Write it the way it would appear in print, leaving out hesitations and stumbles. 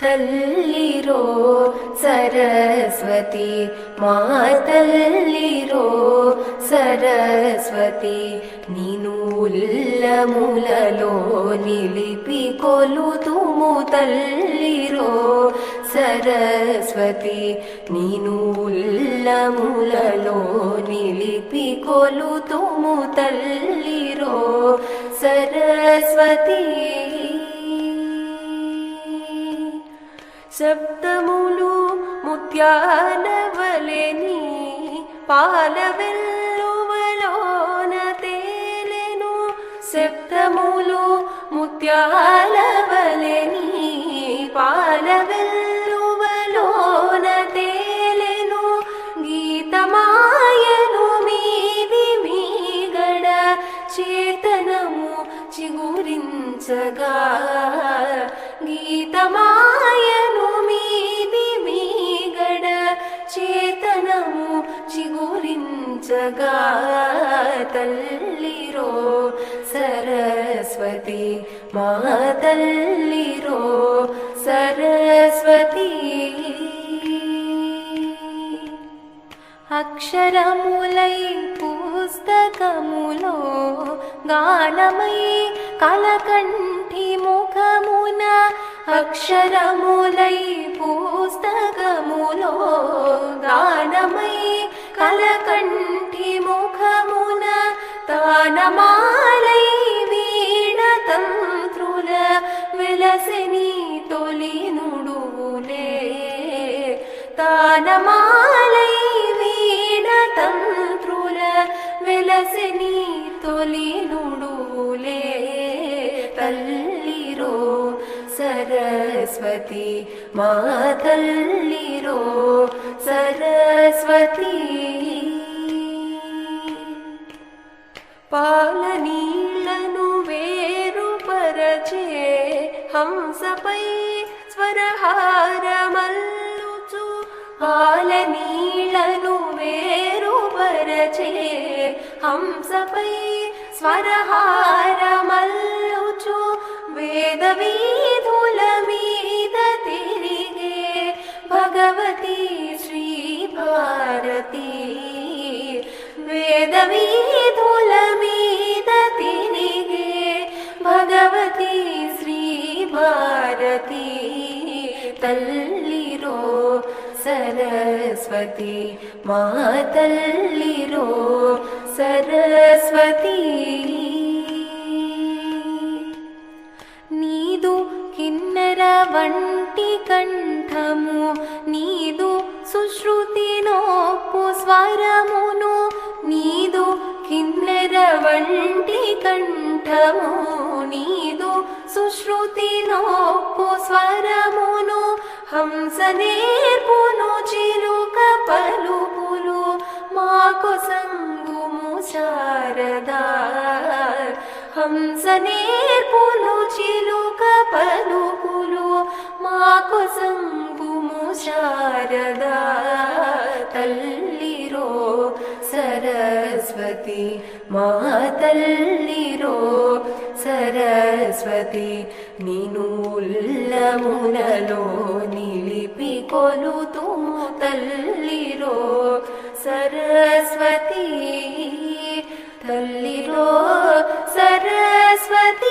ತಲ್ಲಿರೋ ಸರಸ್ವತಿ ಮಾತಲ್ಲಿರೋ ಸರಸ್ವತಿ ನೀನು ಉಲ್ಲ ಮೂಲಲೋ ನಿಲಿಪಿ ಕೊಲುತುಮು ತಲ್ಲಿರೋ ಸರಸ್ವತಿ ನೀನು ಉಲ್ಲ ಮೂಲಲೋ ನಿಲಿಪಿ ಕೊಲುತುಮು ತಲ್ಲಿರೋ ಸರಸ್ವತಿ శబ్దములు ముత్యాలవలె నీ పాలవెల్లువలోన తేలెను శబ్దములు ముత్యాలవలె నీ పాలవెల్లువలోన తేలెను గీతమాయను మీది మీగడ చేతనము చిగురించగా గీతమాయను మీది మీగడ చేతనము చిగురించగా తల్లిరో సరస్వతి మా తల్లిరో సరస్వతి అక్షరములై పుస్తకములో గానమై కలకంఠి ముఖమున అక్షరములై పుస్తకములో గానమై కలకంఠి ముఖమున తానమాలై వీణ తంత్రుల వెలసిని తొలి నుడువులే తానమాలై వీణ తంత్రుల వెలసిని తొలి నుడువులే తల్లిరో సరస్వతి మా తల్లిరో సరస్వతి పాల నీళ్లను వేరుపరచే హంసపై స్వరహారమల్లుచు పాల నీళ్లను వేరుపరచే హంసపై స్వరహారమల్లుచు వేద వీధుల మీద తిరిగే భగవతి శ్రీ భారతి వేద వీధుల మీద తిరిగే భగవతి శ్రీ భారతి తల్లిరో సరస్వతి మా తల్లిరో సరస్వతి నీదు కిన్నెర వంటి కంఠము నీదు సుశ్రుతి నోపు స్వరమును నీదు కిన్నెర వంటి కంఠము నీదు సుశ్రుతి నోపు స్వరమును హంస నేర్పును చిలుక పలుకులు మాకు సంగుము శారదా హంస నేర్పును చిలుక పలుకులు మాకు సంగుము శారదా తల్లిరో సరస్వతి మా తల్లిరో సరస్వతి నీను ఉల్లములలో నిలిపి కొలుతుము తల్లిరో సరస్వతి తల్లిరో సరస్వతి.